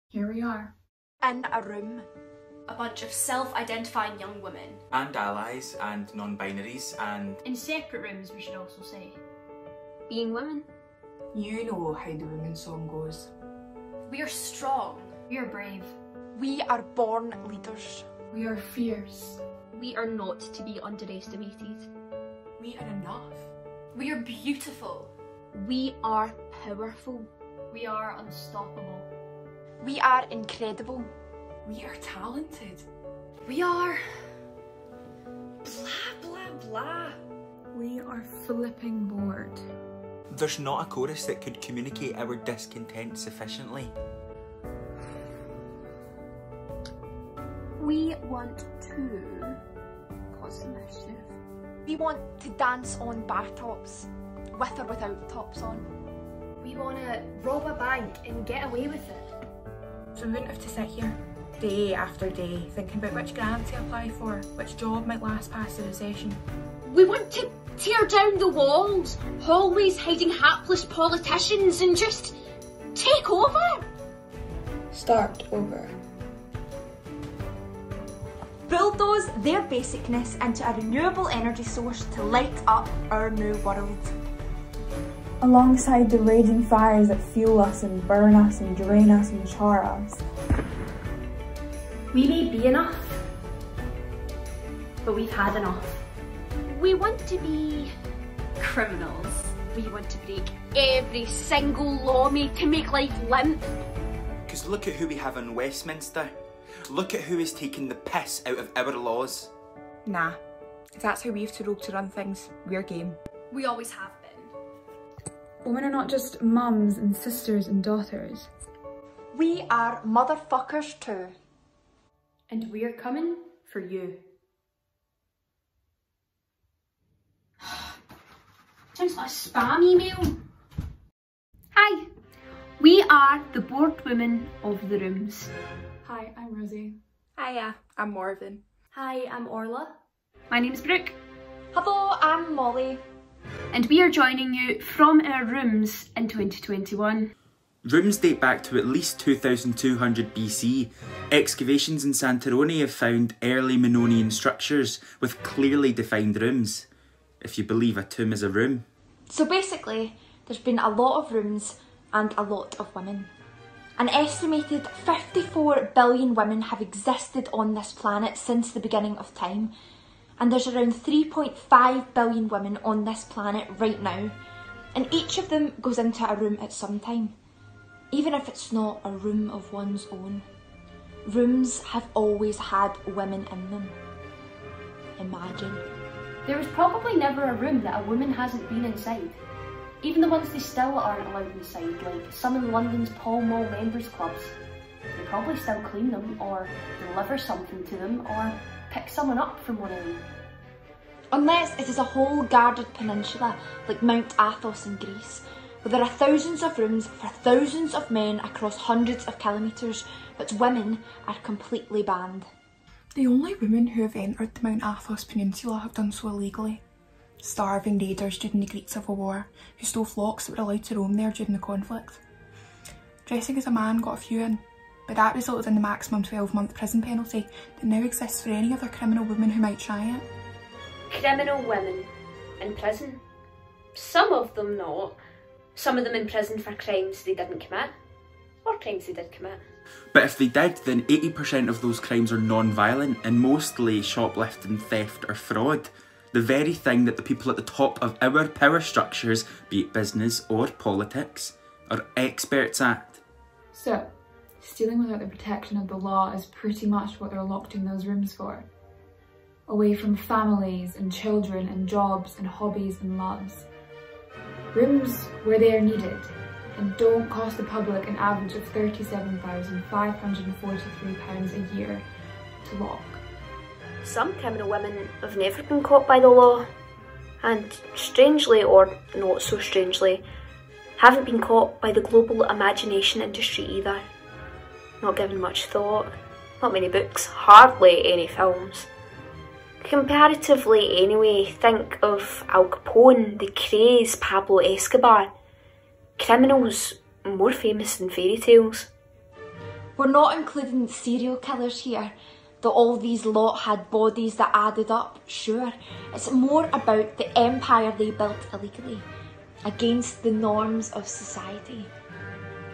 Here we are. In a room. A bunch of self-identifying young women. And allies, and non-binaries, and... In separate rooms, we should also say. Being women. You know how the women's song goes. We are strong. We are brave. We are born leaders. We are fierce. We are not to be underestimated. We are enough. We are beautiful. We are powerful. We are unstoppable. We are incredible. We are talented. We are... blah blah blah. We are flipping bored. There's not a chorus that could communicate our discontent sufficiently. We want to cause some mischief. We want to dance on bar tops, with or without tops on. We want to rob a bank and get away with it. So we wouldn't have to sit here day after day thinking about which grant to apply for, which job might last past the recession. We want to tear down the walls, hallways hiding hapless politicians, and just take over. Start over. Bulldoze their basicness into a renewable energy source to light up our new world. Alongside the raging fires that fuel us and burn us and drain us and char us. We may be enough, but we've had enough. We want to be criminals. We want to break every single law made to make life limp. Because look at who we have in Westminster. Look at who is taking the piss out of our laws. Nah, if that's how we have to roll to run things, we're game. We always have been. Women are not just mums and sisters and daughters. We are motherfuckers too. And we're coming for you. Sounds like a spam email. Hi, we are the bored women of the rooms. Hi, I'm Rosie. Hiya, I'm Morven. Hi, I'm Orla. My name's Brooke. Hello, I'm Molly. And we are joining you from our rooms in 2021. Rooms date back to at least 2200 BC. Excavations in Santorini have found early Minoan structures with clearly defined rooms. If you believe a tomb is a room. So basically, there's been a lot of rooms and a lot of women. An estimated 54 billion women have existed on this planet since the beginning of time. And there's around 3.5 billion women on this planet right now. And each of them goes into a room at some time. Even if it's not a room of one's own. Rooms have always had women in them. Imagine. There was probably never a room that a woman hasn't been inside. Even the ones they still aren't allowed inside, like some in London's Pall Mall members clubs. They probably still clean them, or deliver something to them, or pick someone up from one of them. Unless it is a whole guarded peninsula like Mount Athos in Greece, where there are thousands of rooms for thousands of men across hundreds of kilometres, but women are completely banned. The only women who have entered the Mount Athos Peninsula have done so illegally. Starving raiders during the Greek Civil War, who stole flocks that were allowed to roam there during the conflict. Dressing as a man got a few in, but that resulted in the maximum 12-month prison penalty that now exists for any other criminal woman who might try it. Criminal women in prison. Some of them not. Some of them in prison for crimes they didn't commit, or crimes they did commit. But if they did, then 80% of those crimes are non-violent and mostly shoplifting, theft or fraud. The very thing that the people at the top of our power structures, be it business or politics, are experts at. So, stealing without the protection of the law is pretty much what they're locked in those rooms for. Away from families and children and jobs and hobbies and loves. Rooms where they are needed and don't cost the public an average of £37,543 a year to lock. Some criminal women have never been caught by the law, and strangely, or not so strangely, haven't been caught by the global imagination industry either. Not given much thought, Not many books, hardly any films. Comparatively anyway, think of Al Capone, the Krays, Pablo Escobar. Criminals more famous than fairy tales. We're not including serial killers here, though all these lot had bodies that added up, sure. It's more about the empire they built illegally, against the norms of society.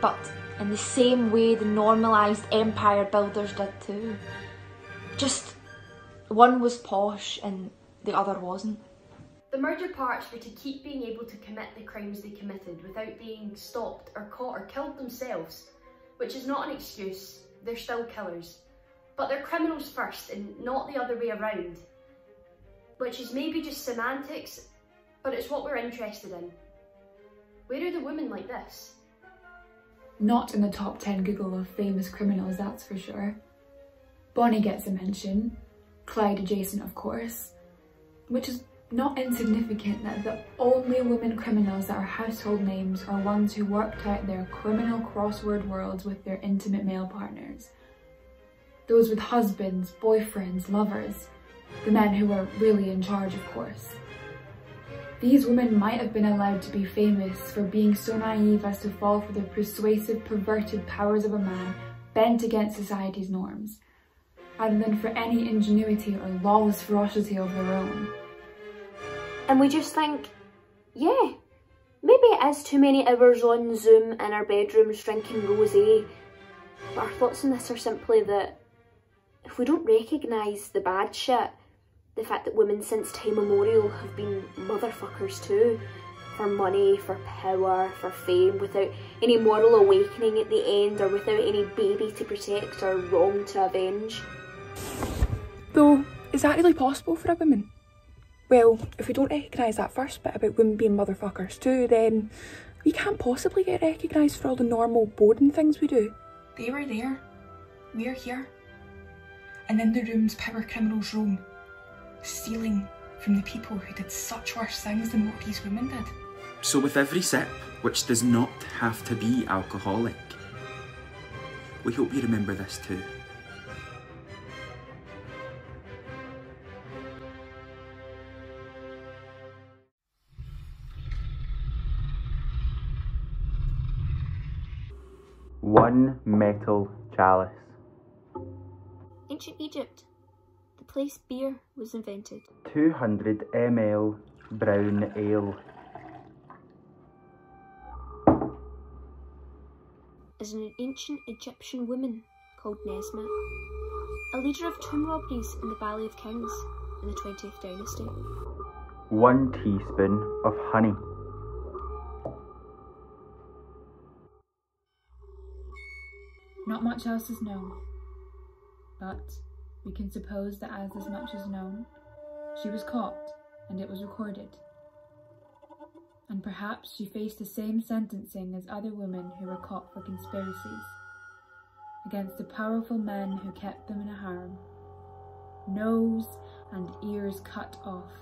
But in the same way the normalised empire builders did too. Just one was posh and the other wasn't. The murder parts were to keep being able to commit the crimes they committed without being stopped or caught or killed themselves, which is not an excuse, they're still killers. But they're criminals first and not the other way around. Which is maybe just semantics, but it's what we're interested in. Where are the women like this? Not in the top 10 Google of famous criminals, that's for sure. Bonnie gets a mention, Clyde adjacent of course, which is not insignificant that the only women criminals that are household names are ones who worked out their criminal crossword worlds with their intimate male partners. Those with husbands, boyfriends, lovers, the men who were really in charge of course. These women might have been allowed to be famous for being so naive as to fall for the persuasive, perverted powers of a man bent against society's norms, rather than for any ingenuity or lawless ferocity of their own. And we just think, yeah, maybe it is too many hours on Zoom in our bedrooms drinking rosé. But our thoughts on this are simply that if we don't recognise the bad shit, the fact that women since time immemorial have been motherfuckers too, for money, for power, for fame, without any moral awakening at the end or without any baby to protect or wrong to avenge. Though, is that really possible for a woman? Well, if we don't recognise that first bit about women being motherfuckers too, then we can't possibly get recognised for all the normal, boring things we do. They were there, we're here. And in the rooms power criminals roam, stealing from the people who did such worse things than what these women did. So with every sip, which does not have to be alcoholic, we hope you remember this too. One metal chalice. Ancient Egypt, the place beer was invented. 200 ml brown ale. Is an ancient Egyptian woman called Nesmet, a leader of tomb robberies in the Valley of Kings in the 20th dynasty. 1 teaspoon of honey. Not much else is known, but we can suppose that as this much is known, she was caught and it was recorded. And perhaps she faced the same sentencing as other women who were caught for conspiracies against the powerful men who kept them in a harem, nose and ears cut off,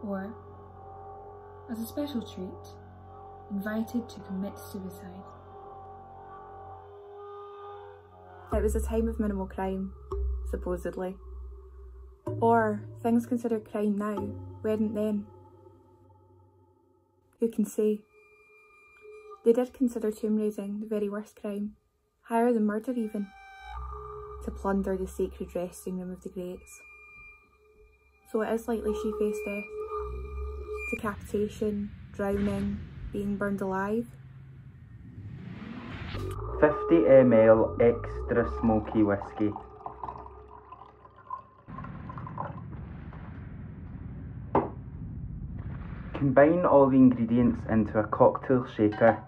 or, as a special treat, invited to commit suicide. It was a time of minimal crime, supposedly. Or things considered crime now weren't then. Who can say? They did consider tomb raising the very worst crime, higher than murder even, to plunder the sacred resting room of the greats. So it is likely she faced death, decapitation, drowning, being burned alive. 50 ml extra smoky whiskey. Combine all the ingredients into a cocktail shaker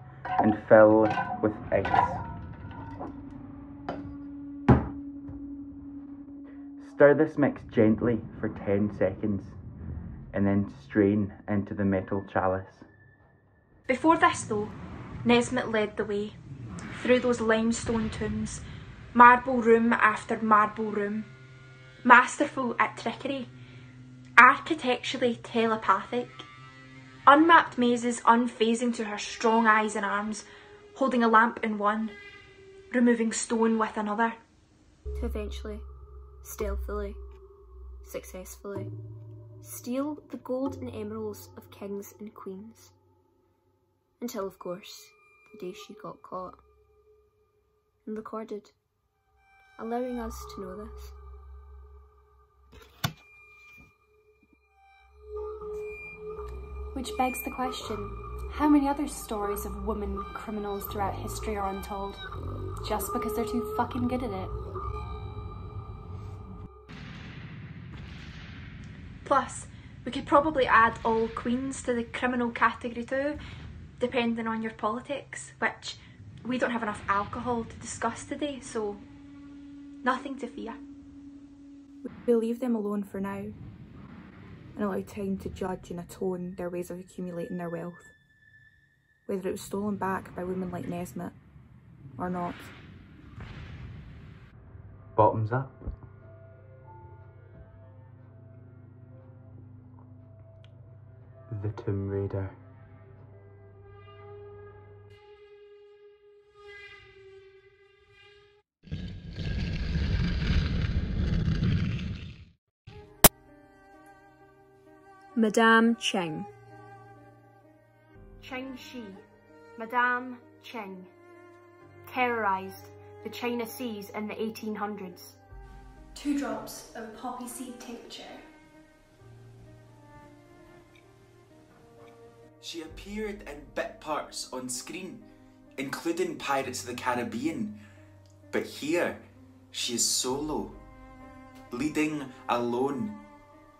and fill with ice. Stir this mix gently for 10 seconds and then strain into the metal chalice. Before this though, Nesmet led the way, through those limestone tombs, marble room after marble room, masterful at trickery, architecturally telepathic, unmapped mazes unfazing to her strong eyes and arms, holding a lamp in one, removing stone with another. to eventually, stealthily, successfully, steal the gold and emeralds of kings and queens. Until, of course, the day she got caught and recorded, allowing us to know this. Which begs the question, how many other stories of women criminals throughout history are untold, just because they're too fucking good at it? Plus, we could probably add all queens to the criminal category too, depending on your politics, which we don't have enough alcohol to discuss today, so nothing to fear. We'll leave them alone for now and allow time to judge and atone their ways of accumulating their wealth, whether it was stolen back by women like Nesmith or not. Bottoms up. The Tomb Raider. Madame Cheng. Cheng Shi, Madame Cheng, terrorised the China Seas in the 1800s. 2 drops of poppy seed tincture. She appeared in bit parts on screen, including Pirates of the Caribbean, but here she is solo, leading alone,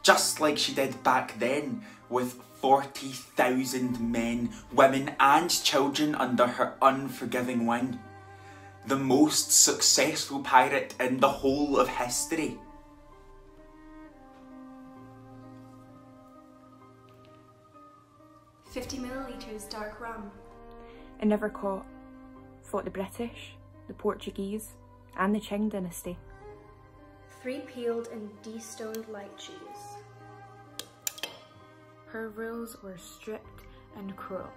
just like she did back then, with 40,000 men, women and children under her unforgiving wing. The most successful pirate in the whole of history. £50ml dark rum. And never caught. Fought the British, the Portuguese and the Qing dynasty. 3 peeled and de-stoned lychees. Her rules were strict and cruel,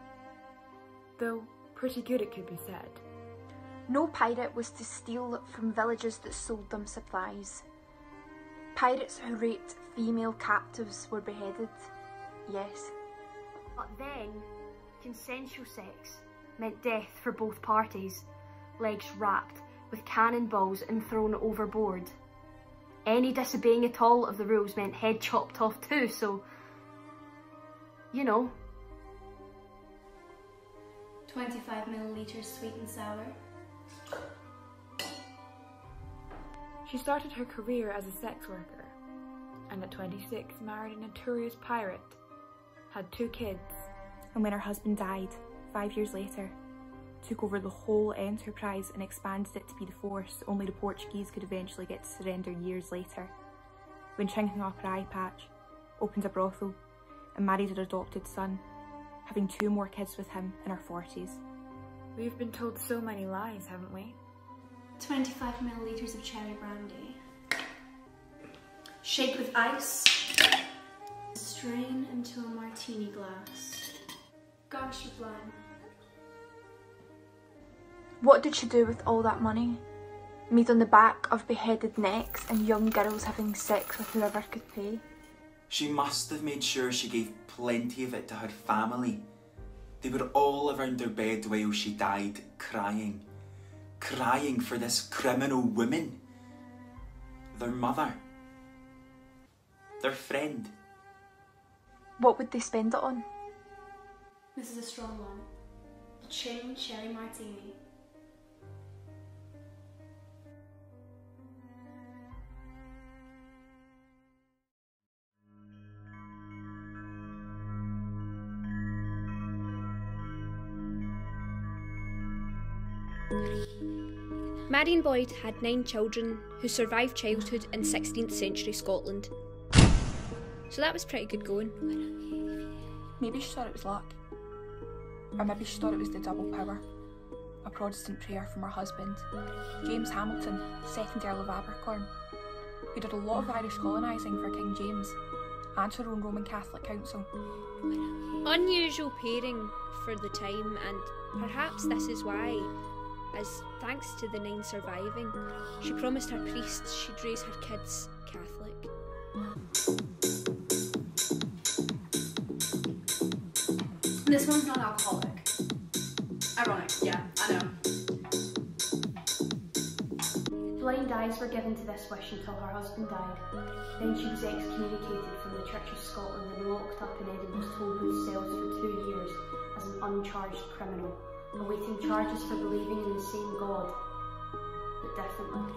though pretty good it could be said. No pirate was to steal from villages that sold them supplies. Pirates who raped female captives were beheaded. Yes. But then, consensual sex meant death for both parties, legs wrapped with cannonballs and thrown overboard. Any disobeying at all of the rules meant head chopped off too, so, you know. 25ml sweet and sour. She started her career as a sex worker, and at 26 married a notorious pirate, had 2 kids. And when her husband died, 5 years later, took over the whole enterprise and expanded it to be the force only the Portuguese could eventually get to surrender years later. When Ching hung up her eye patch, opened a brothel, and married her adopted son, having 2 more kids with him in her 40s. We've been told so many lies, haven't we? 25ml of cherry brandy. Shake with ice. Strain into a martini glass. Garnish with lime. What did she do with all that money? Made on the back of beheaded necks and young girls having sex with whoever could pay? She must have made sure she gave plenty of it to her family. They were all around her bed while she died, crying. Crying for this criminal woman. Their mother. Their friend. What would they spend it on? This is a strong one. A Ching cherry martini. Marion Boyd had 9 children who survived childhood in 16th century Scotland. So that was pretty good going. Maybe she thought it was luck. Or maybe she thought it was the double power. A Protestant prayer from her husband, James Hamilton, 2nd Earl of Abercorn, who did a lot of Irish colonising for King James and her own Roman Catholic council. Unusual pairing for the time, and perhaps this is why, as thanks to the 9 surviving, she promised her priests she'd raise her kids Catholic. This one's not alcoholic. Ironic, yeah, I know. Blind eyes were given to this wish until her husband died. Then she was excommunicated from the Church of Scotland and locked up in Edinburgh's Tolbooth cells for 2 years as an uncharged criminal, awaiting charges for believing in the same God, but differently.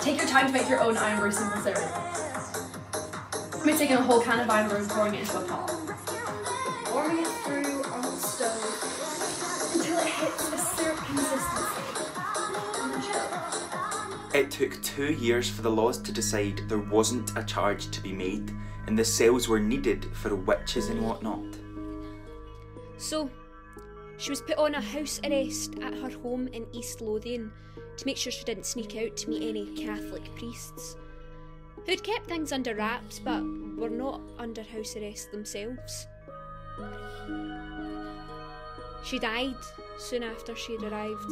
Take your time to make your own Ironbrew simple syrup. I'm taking a whole can of Ironbrew and pouring it into a pot. Warming it through on the stove until it hits a syrup consistency. And then chill. It took 2 years for the laws to decide there wasn't a charge to be made, and the cells were needed for witches and whatnot. So, she was put on a house arrest at her home in East Lothian to make sure she didn't sneak out to meet any Catholic priests, who'd kept things under wraps but were not under house arrest themselves. She died soon after she'd arrived.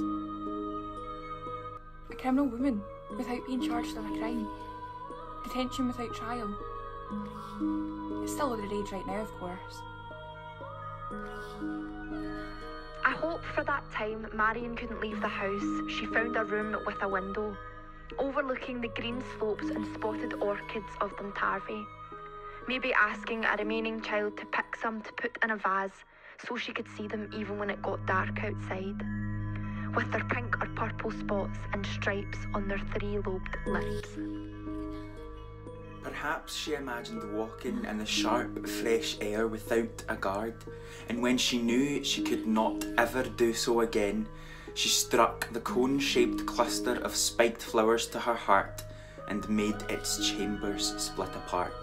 A criminal woman without being charged of a crime. Detention without trial. It's still over age right now, of course. I hope for that time Marion couldn't leave the house, she found a room with a window, overlooking the green slopes and spotted orchids of Duntarvie. Maybe asking a remaining child to pick some to put in a vase so she could see them even when it got dark outside, with their pink or purple spots and stripes on their 3-lobed lips. Perhaps she imagined walking in the sharp, fresh air without a guard, and when she knew she could not ever do so again, she struck the cone-shaped cluster of spiked flowers to her heart and made its chambers split apart.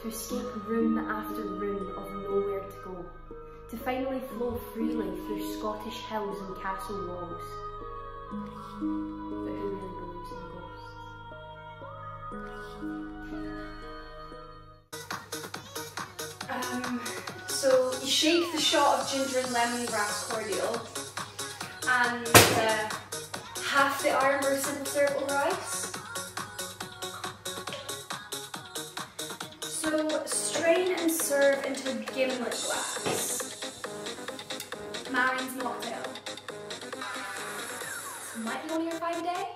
To escape room after room of nowhere to go, to finally flow freely through Scottish hills and castle walls. But who really believes in ghosts? So you shake the shot of ginger and lemongrass cordial and half the Ironbrew simple syrup over ice. So strain and serve into a gimlet glass. Marion's mocktail. This might be one of your 5 a day.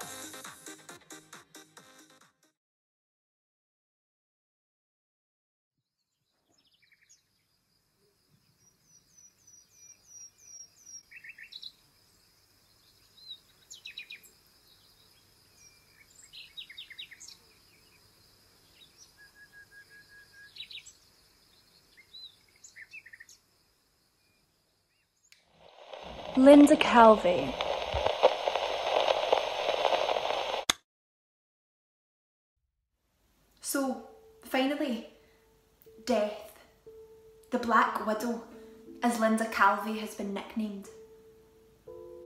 Linda Calvey. So, finally, death. The Black Widow, as Linda Calvey has been nicknamed.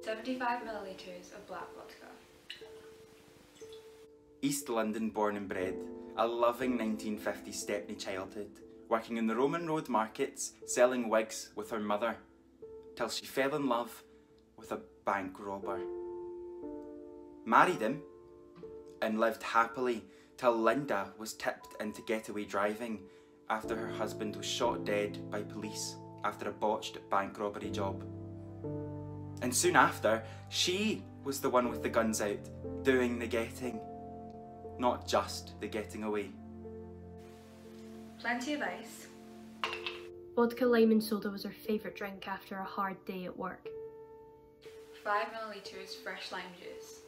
75 millilitres of black vodka. East London born and bred, a loving 1950s Stepney childhood, working in the Roman Road markets, selling wigs with her mother, till she fell in love with a bank robber. Married him and lived happily till Linda was tipped into getaway driving after her husband was shot dead by police after a botched bank robbery job. And soon after, she was the one with the guns out, doing the getting, not just the getting away. Plenty of ice. Vodka, lime and soda was her favourite drink after a hard day at work. 5 millilitres fresh lime juice.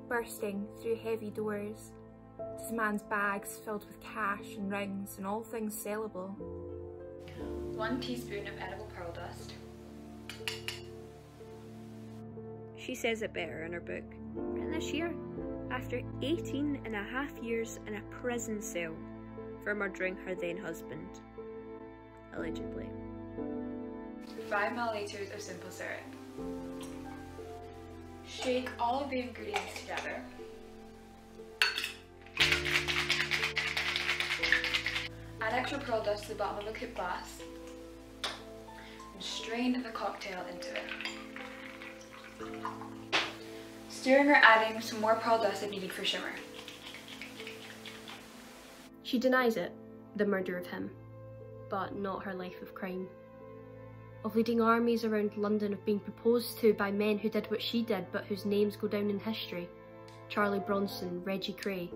Bursting through heavy doors, to the man's bags filled with cash and rings and all things sellable. 1 teaspoon of edible pearl dust. She says it better in her book, written this year, after 18.5 years in a prison cell for murdering her then husband, allegedly. 5 millilitres of simple syrup. Shake all of the ingredients together. Add extra pearl dust to the bottom of a coupe glass and strain the cocktail into it. Stirring or adding some more pearl dust if needed for shimmer. She denies it, the murder of him, but not her life of crime. Of leading armies around London, of being proposed to by men who did what she did but whose names go down in history. Charlie Bronson, Reggie Cray.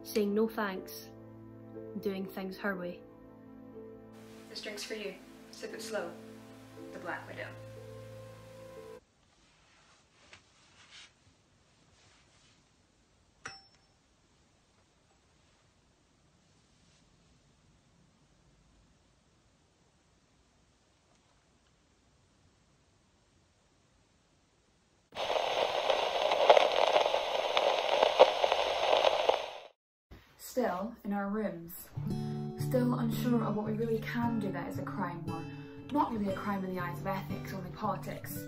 Saying no thanks, doing things her way. This drink's for you. Sip it slow. The Black Widow. Still in our rooms, still unsure of what we really can do that is a crime, or not really a crime in the eyes of ethics, only politics,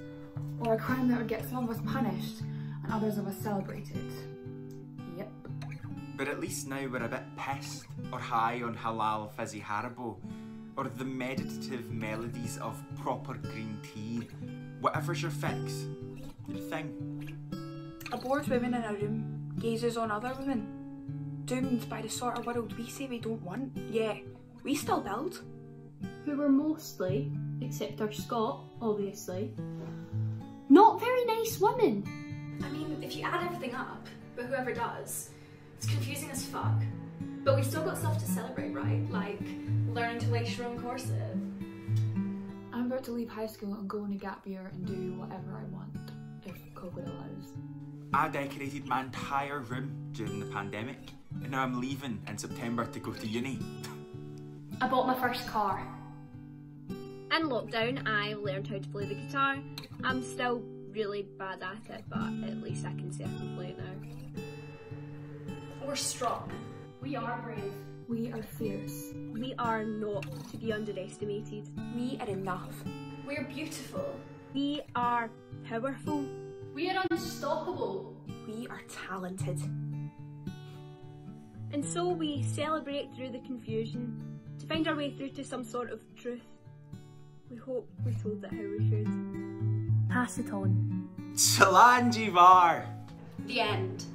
or a crime that would get some of us punished and others of us celebrated. Yep. But at least now we're a bit pissed or high on halal fizzy Haribo, or the meditative melodies of proper green tea. Whatever's your fix, your thing. A bored woman in a room gazes on other women, doomed by the sort of world we say we don't want. Yeah, we still build. Who were mostly, except our Scott, obviously, not very nice women. I mean, if you add everything up, but whoever does, it's confusing as fuck. But we still got stuff to celebrate, right? Like learning to lace your own corset. I'm about to leave high school and go on a gap year and do whatever I want, if COVID allows. I decorated my entire room during the pandemic, and now I'm leaving in September to go to uni. I bought my first car. In lockdown, I learned how to play the guitar. I'm still really bad at it, but at least I can say I can play it now. We're strong. We are brave. We are fierce. We are not to be underestimated. We are enough. We're beautiful. We are powerful. We are unstoppable. We are talented. And so we celebrate through the confusion to find our way through to some sort of truth. We hope we told it how we should. Pass it on. Salanjivar! The end.